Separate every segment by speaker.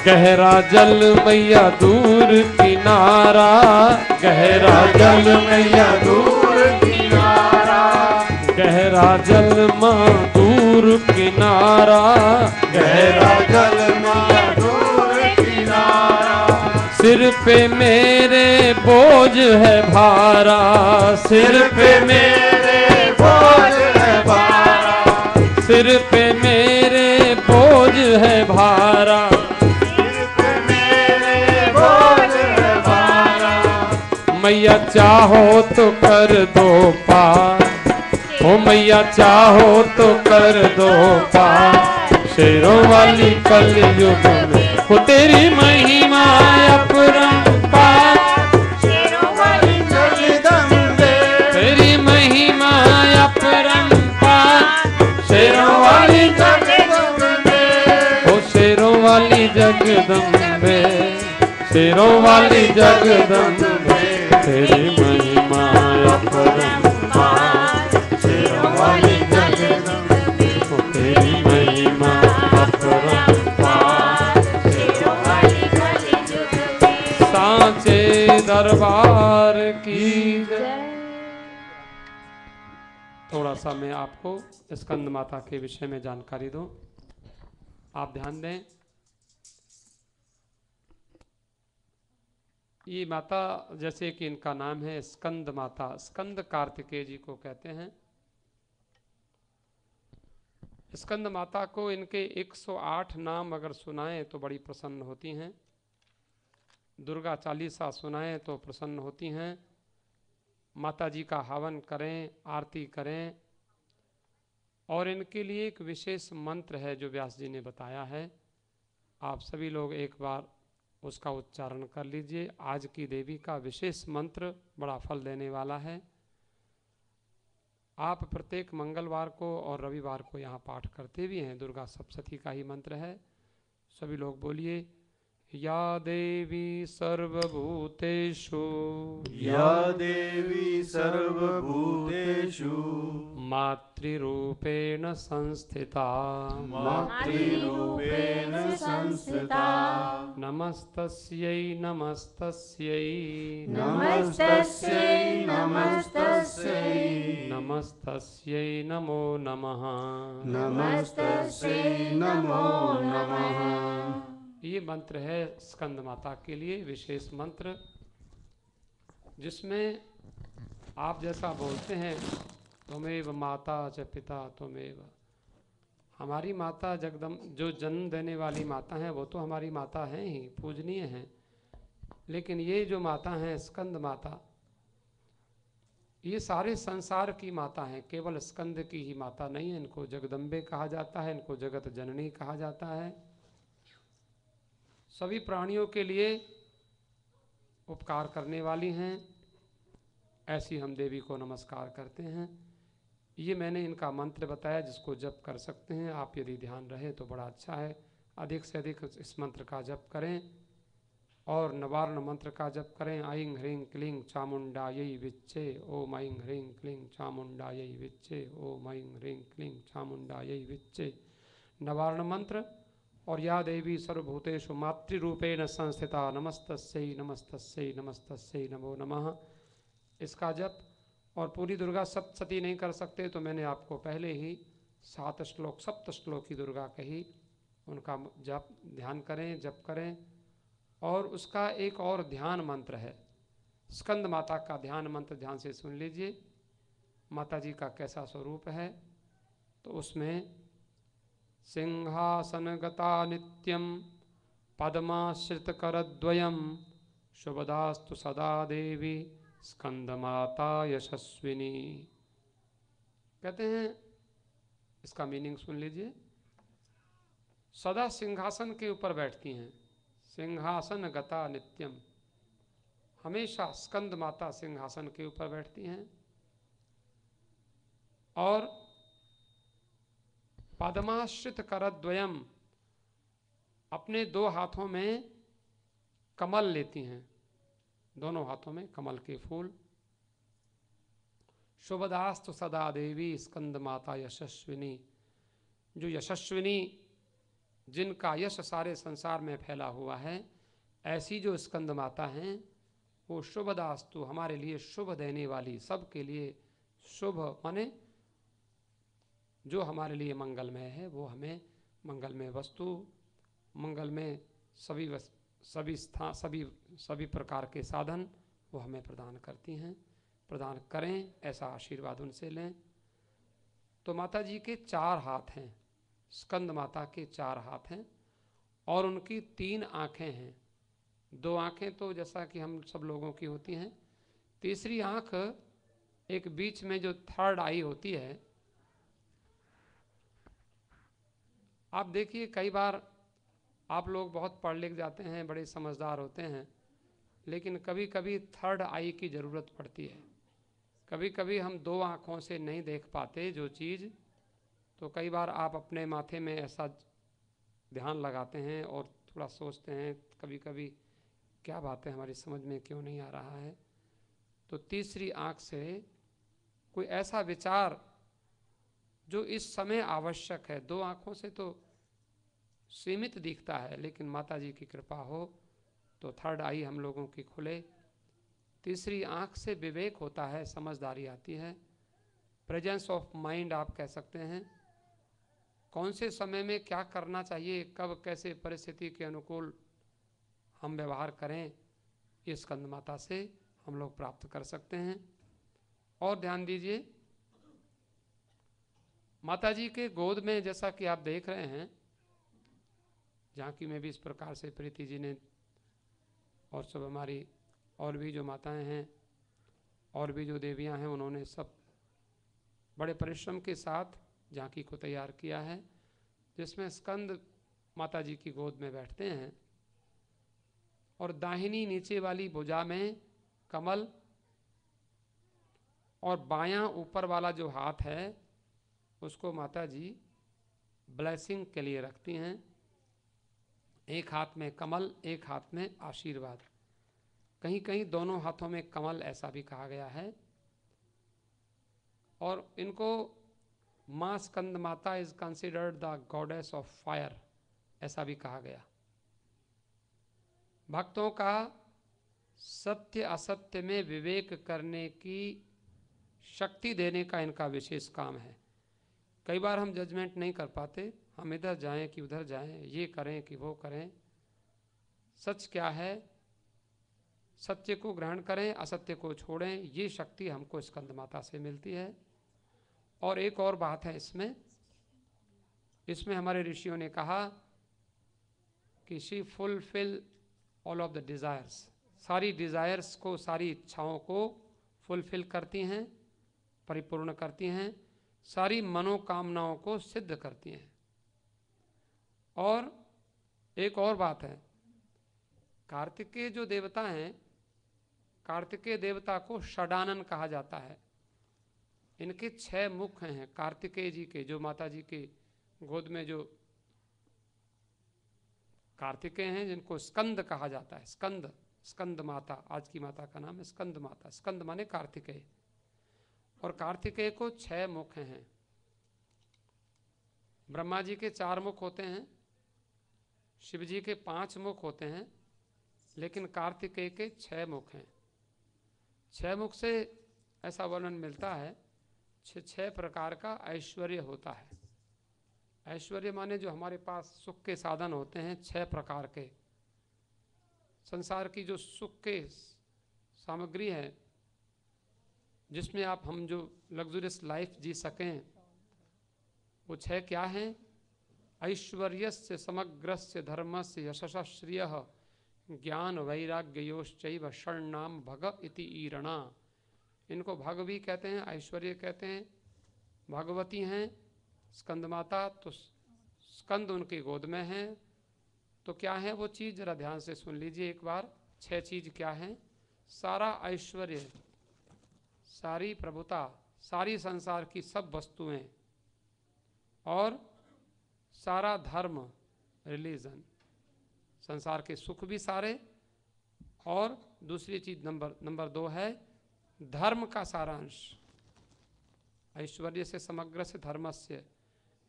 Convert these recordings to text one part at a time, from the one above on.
Speaker 1: गहरा जल मैया दूर किनारा, गहरा जल मैया दूर किनारा, गहरा जल माँ दूर किनारा, गहरा जल मैया दूर किनारा। सिर पे मेरे बोझ है भारा, सिर पे मेरे बोझ है भारा, सिर पे मेरे बोझ है भारा, सिर पे मेरे बोझ है भारा। मैया चाहो तो कर दो पार, ओ मैया चाहो तो कर दो पार। शेरों वाली कलयुग में हो तेरी महिमा अपरंपार, शेरों वाली जगदम्बे तेरी महिमा अपरंपार। शेरों वाली जगदम्बे, ओ शेरों वाली जगदम्बे, शेरों वाली जगदम्बे तेरी महिमा अपरंपार। शेरों वाली जगदम्बे ओ तेरी महिमा अपरंपार। शेरों वाली कलयुग में सांचे दरबार की जय। थोड़ा सा मैं आपको स्कंद माता के विषय में जानकारी दूं, आप ध्यान दें। ये माता, जैसे कि इनका नाम है स्कंद माता, स्कंद कार्तिकेय जी को कहते हैं। स्कंद माता को इनके 108 नाम अगर सुनाएं तो बड़ी प्रसन्न होती हैं, दुर्गा चालीसा सुनाएं तो प्रसन्न होती हैं, माता जी का हवन करें, आरती करें। और इनके लिए एक विशेष मंत्र है जो व्यास जी ने बताया है, आप सभी लोग एक बार उसका उच्चारण कर लीजिए। आज की देवी का विशेष मंत्र बड़ा फल देने वाला है। आप प्रत्येक मंगलवार को और रविवार को यहाँ पाठ करते भी हैं, दुर्गा सप्तशती का ही मंत्र है। सभी लोग बोलिए, या देवी सर्वभूतेषु,
Speaker 2: या देवी सर्वभूतेषु
Speaker 1: मातृरूपेण संस्थिता,
Speaker 2: मातृरूपेण संस्थिता।
Speaker 1: नमस्तस्यै नमस्तस्यै
Speaker 2: नमस्तस्यै नमस्तस्यै
Speaker 1: नमस्तस्यै नमो नमः,
Speaker 2: नमस्तस्यै नमो नमः।
Speaker 1: ये मंत्र है स्कंद माता के लिए विशेष मंत्र, जिसमें आप जैसा बोलते हैं त्वमेव माता च पिता त्वमेव, हमारी माता जगदम जो जन्म देने वाली माता हैं वो तो हमारी माता हैं ही, पूजनीय हैं। लेकिन ये जो माता हैं स्कंद माता, ये सारे संसार की माता हैं, केवल स्कंद की ही माता नहीं है। इनको जगदम्बे कहा जाता है, इनको जगत जननी कहा जाता है। सभी प्राणियों के लिए उपकार करने वाली हैं, ऐसी हम देवी को नमस्कार करते हैं। ये मैंने इनका मंत्र बताया, जिसको जप कर सकते हैं आप, यदि ध्यान रहे तो बड़ा अच्छा है। अधिक से अधिक इस मंत्र का जप करें और नवार्ण मंत्र का जप करें। ऐं ह्रीं क्लीं चामुंडायै विच्चे, ओम ऐं ह्रीं क्लीं चामुंडायै विच्चे, ओम ऐं ह्रीं क्लीं चामुंडायै विच्चे, नवार्ण मंत्र। और या देवी सर्वभूतेषु मातृरूपेण संस्थिता, नमस्तस्यै नमस्तस्यै नमस्तस्यै नमो नमः, इसका जप। और पूरी दुर्गा सप्तशती नहीं कर सकते तो मैंने आपको पहले ही 7 श्लोक, सप्त श्लोक की दुर्गा कही, उनका जप ध्यान करें, जप करें। और उसका एक और ध्यान मंत्र है, स्कंद माता का ध्यान मंत्र, ध्यान से सुन लीजिए। माता जी का कैसा स्वरूप है, तो उसमें सिंहासनगता नित्यं पद्माश्रितकरद्वयं शुभदास्तु सदा देवी स्कंदमाता यशस्विनी। कहते हैं, इसका मीनिंग सुन लीजिए। सदा सिंहासन के ऊपर बैठती हैं, सिंहासन गता नित्यम, हमेशा स्कंद माता सिंहासन के ऊपर बैठती हैं। और पद्माश्रित करद्वयम, अपने 2 हाथों में कमल लेती हैं, दोनों हाथों में कमल के फूल। शुभदास्तु सदा देवी स्कंद माता यशस्विनी, जो यशस्विनी जिनका यश सारे संसार में फैला हुआ है, ऐसी जो स्कंद माता हैं वो शुभदास्तु, हमारे लिए शुभ देने वाली, सबके लिए शुभ माने जो हमारे लिए मंगलमय है वो हमें मंगलमय वस्तु, मंगलमय सभी प्रकार के साधन वो हमें प्रदान करती हैं, प्रदान करें, ऐसा आशीर्वाद उनसे लें। तो माता जी के 4 हाथ हैं, स्कंद माता के 4 हाथ हैं और उनकी 3 आँखें हैं। 2 आँखें तो जैसा कि हम सब लोगों की होती हैं, तीसरी आँख एक बीच में जो 3rd आई होती है। आप देखिए कई बार आप लोग बहुत पढ़ लिख जाते हैं, बड़े समझदार होते हैं, लेकिन कभी कभी 3rd आई की ज़रूरत पड़ती है। कभी कभी हम 2 आँखों से नहीं देख पाते जो चीज़, तो कई बार आप अपने माथे में ऐसा ध्यान लगाते हैं और थोड़ा सोचते हैं कभी कभी क्या बात है, हमारी समझ में क्यों नहीं आ रहा है। तो तीसरी आँख से कोई ऐसा विचार जो इस समय आवश्यक है, 2 आँखों से तो सीमित दिखता है, लेकिन माता जी की कृपा हो तो 3rd आई हम लोगों की खुले। तीसरी आँख से विवेक होता है, समझदारी आती है, प्रेजेंस ऑफ माइंड आप कह सकते हैं। कौन से समय में क्या करना चाहिए, कब कैसे परिस्थिति के अनुकूल हम व्यवहार करें, ये स्कंद माता से हम लोग प्राप्त कर सकते हैं। और ध्यान दीजिए, माता जी के गोद में जैसा कि आप देख रहे हैं, झांकी में भी इस प्रकार से प्रीति जी ने और सब हमारी और भी जो माताएं हैं और भी जो देवियां हैं, उन्होंने सब बड़े परिश्रम के साथ झांकी को तैयार किया है, जिसमें स्कंद माता जी की गोद में बैठते हैं और दाहिनी नीचे वाली भुजा में कमल और बायां ऊपर वाला जो हाथ है उसको माता जी ब्लेसिंग के लिए रखती हैं। एक हाथ में कमल, एक हाथ में आशीर्वाद, कहीं कहीं दोनों हाथों में कमल, ऐसा भी कहा गया है। और इनको माँ स्कंद माता is considered the goddess of fire, ऐसा भी कहा गया। भक्तों का सत्य असत्य में विवेक करने की शक्ति देने का इनका विशेष काम है। कई बार हम जजमेंट नहीं कर पाते, हम इधर जाएं कि उधर जाएं, ये करें कि वो करें। सच क्या है, सत्य को ग्रहण करें, असत्य को छोड़ें, ये शक्ति हमको स्कंद माता से मिलती है। और एक और बात है इसमें हमारे ऋषियों ने कहा कि she fulfil all of the desires, सारी डिज़ायर्स को, सारी इच्छाओं को फुलफिल करती हैं, परिपूर्ण करती हैं, सारी मनोकामनाओं को सिद्ध करती हैं। और एक और बात है, कार्तिकेय जो देवता हैं, कार्तिकेय देवता को षडानन कहा जाता है। इनके 6 मुख हैं कार्तिकेय जी के, जो माता जी के गोद में जो कार्तिकेय हैं, जिनको स्कंद कहा जाता है। स्कंद, स्कंद माता, आज की माता का नाम है स्कंद माता। स्कंद माने कार्तिकेय। और कार्तिकेय को 6 मुख हैं। ब्रह्मा जी के 4 मुख होते हैं, शिव जी के 5 मुख होते हैं, लेकिन कार्तिकेय के 6 मुख हैं। 6 मुख से ऐसा वर्णन मिलता है 6 प्रकार का ऐश्वर्य होता है। ऐश्वर्य माने जो हमारे पास सुख के साधन होते हैं, 6 प्रकार के। संसार की जो सुख के सामग्री है, जिसमें हम जो लग्जरियस लाइफ जी सकें, वो 6 क्या हैं? ऐश्वर्यस्य समग्रस्य धर्मस्य यशः श्रियः ज्ञान वैराग्ययोश्चैव षण्णाम भग इति ईरणा। इनको भग भी कहते हैं, ऐश्वर्य कहते हैं। भगवती हैं स्कंद माता, तो स्कंद उनकी गोद में हैं। तो क्या है वो चीज़, जरा ध्यान से सुन लीजिए एक बार। 6 चीज़ क्या हैं? सारा ऐश्वर्य, सारी प्रभुता, सारी संसार की सब वस्तुएं, और सारा धर्म, रिलीजन, संसार के सुख भी सारे। और दूसरी चीज नंबर 2 है धर्म का सारांश। ऐश्वर्य से समग्र से धर्म से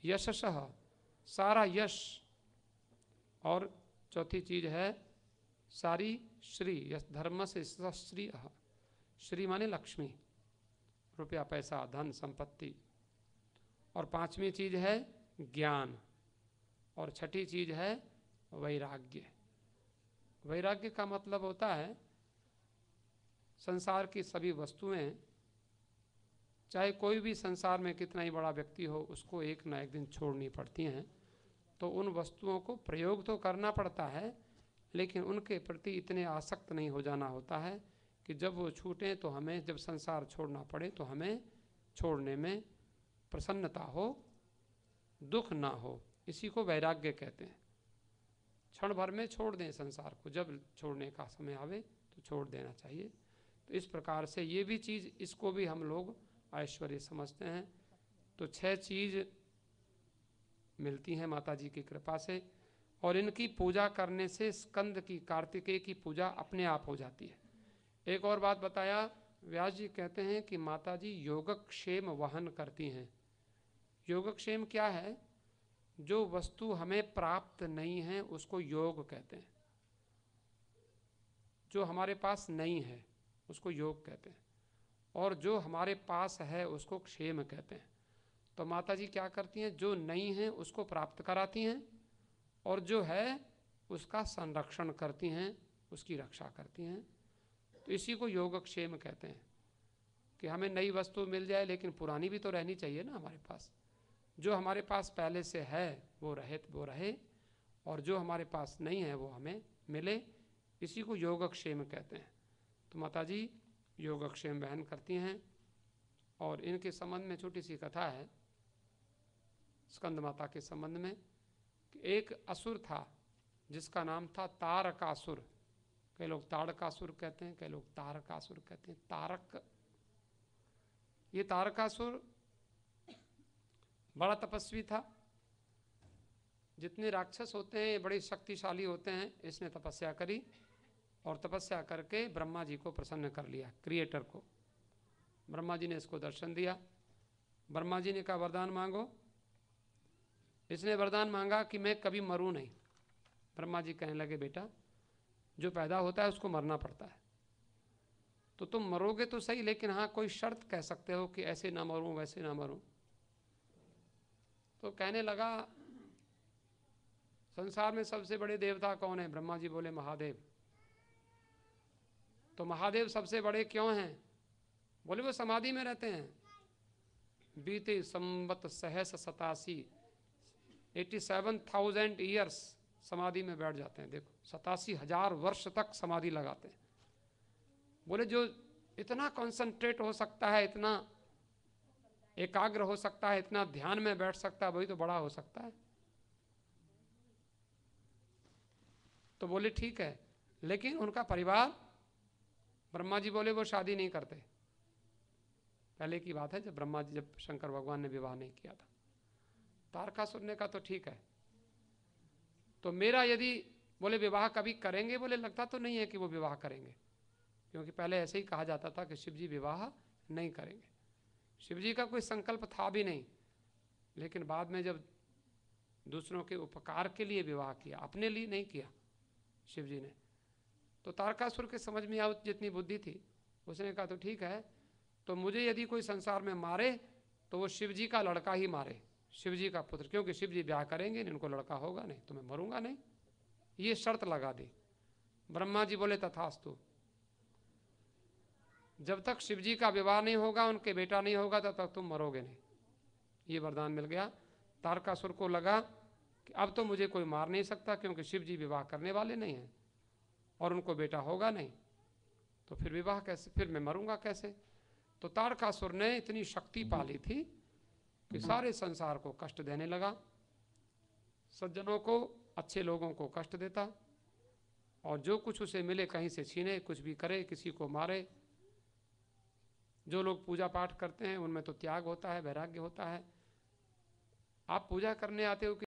Speaker 1: यशः, सारा यश और चौथी चीज है सारी श्री, यस धर्म से श्री, श्री माने लक्ष्मी, रुपया पैसा धन संपत्ति। और पांचवी चीज है ज्ञान, और छठी चीज है वैराग्य। वैराग्य का मतलब होता है संसार की सभी वस्तुएं, चाहे कोई भी संसार में कितना ही बड़ा व्यक्ति हो, उसको एक ना एक दिन छोड़नी पड़ती हैं। तो उन वस्तुओं को प्रयोग तो करना पड़ता है, लेकिन उनके प्रति इतने आसक्त नहीं हो जाना होता है कि जब वो छूटें तो हमें, जब संसार छोड़ना पड़े तो हमें छोड़ने में प्रसन्नता हो, दुख ना हो। इसी को वैराग्य कहते हैं। क्षण भर में छोड़ दें संसार को, जब छोड़ने का समय आवे तो छोड़ देना चाहिए। तो इस प्रकार से ये भी चीज़, इसको भी हम लोग ऐश्वर्य समझते हैं। तो 6 चीज़ मिलती हैं माता जी की कृपा से, और इनकी पूजा करने से स्कंद की, कार्तिकेय की पूजा अपने आप हो जाती है। एक और बात बताया, व्यास जी कहते हैं कि माता जी योगक्षेम वहन करती हैं। योगक्षेम क्या है? जो वस्तु हमें प्राप्त नहीं है उसको योग कहते हैं, जो हमारे पास नहीं है उसको योग कहते हैं, और जो हमारे पास है उसको क्षेम कहते हैं। तो माता जी क्या करती हैं? जो नहीं है उसको प्राप्त कराती हैं, और जो है उसका संरक्षण करती हैं, उसकी रक्षा करती हैं। तो इसी को योगक्षेम कहते हैं कि हमें नई वस्तु मिल जाए, लेकिन पुरानी भी तो रहनी चाहिए ना हमारे पास। जो हमारे पास पहले से है वो रहे, और जो हमारे पास नहीं है वो हमें मिले। इसी को योगक्षेम कहते हैं। तो माता जी योगक्षेम वहन करती हैं। और इनके संबंध में छोटी सी कथा है स्कंद माता के संबंध में, कि एक असुर था जिसका नाम था तारकासुर। कई लोग ताड़कासुर कहते हैं, कई लोग तारकासुर कहते हैं। तारक, ये तारकासुर बड़ा तपस्वी था। जितने राक्षस होते हैं ये बड़े शक्तिशाली होते हैं। इसने तपस्या करी, और तपस्या करके ब्रह्मा जी को प्रसन्न कर लिया, क्रिएटर को। ब्रह्मा जी ने इसको दर्शन दिया। ब्रह्मा जी ने कहा वरदान मांगो। इसने वरदान मांगा कि मैं कभी मरूं नहीं। ब्रह्मा जी कहने लगे बेटा, जो पैदा होता है उसको मरना पड़ता है, तो तुम मरोगे तो सही, लेकिन हाँ कोई शर्त कह सकते हो कि ऐसे ना मरूं वैसे ना मरूं। तो कहने लगा संसार में सबसे बड़े देवता कौन है? ब्रह्मा जी बोले महादेव। तो महादेव सबसे बड़े क्यों हैं? बोले वो समाधि में रहते हैं। बीते संवत सहस 87,000 ईयर्स समाधि में बैठ जाते हैं। देखो 87,000 वर्ष तक समाधि लगाते हैं। बोले जो इतना कंसंट्रेट हो सकता है, इतना एकाग्र हो सकता है, इतना ध्यान में बैठ सकता है, वही तो बड़ा हो सकता है। तो बोले ठीक है, लेकिन उनका परिवार, ब्रह्मा जी बोले वो शादी नहीं करते। पहले की बात है जब ब्रह्मा जी, जब शंकर भगवान ने विवाह नहीं किया था। तारकासुर ने कहा तो ठीक है, तो मेरा यदि, बोले विवाह कभी करेंगे? बोले लगता तो नहीं है कि वो विवाह करेंगे, क्योंकि पहले ऐसे ही कहा जाता था कि शिव जी विवाह नहीं करेंगे। शिव जी का कोई संकल्प था भी नहीं, लेकिन बाद में जब दूसरों के उपकार के लिए विवाह किया, अपने लिए नहीं किया शिव जी ने। तो तारकासुर के समझ में आओ जितनी बुद्धि थी, उसने कहा तो ठीक है, तो मुझे यदि कोई संसार में मारे तो वो शिव जी का लड़का ही मारे, शिव जी का पुत्र, क्योंकि शिव जी ब्याह करेंगे नहीं, उनको लड़का होगा नहीं, तो मैं मरूंगा नहीं। ये शर्त लगा दी। ब्रह्मा जी बोले तथास्तु। जब तक शिव जी का विवाह नहीं होगा, उनके बेटा नहीं होगा, तब तक तुम मरोगे नहीं। ये वरदान मिल गया। तारकासुर को लगा कि अब तो मुझे कोई मार नहीं सकता, क्योंकि शिव जी विवाह करने वाले नहीं हैं और उनको बेटा होगा नहीं, तो फिर विवाह कैसे, फिर मैं मरूंगा कैसे। तो तारकासुर ने इतनी शक्ति पाली थी कि सारे संसार को कष्ट देने लगा। सज्जनों को, अच्छे लोगों को कष्ट देता, और जो कुछ उसे मिले कहीं से छीने, कुछ भी करे, किसी को मारे। जो लोग पूजा पाठ करते हैं उनमें तो त्याग होता है, वैराग्य होता है। आप पूजा करने आते हो कि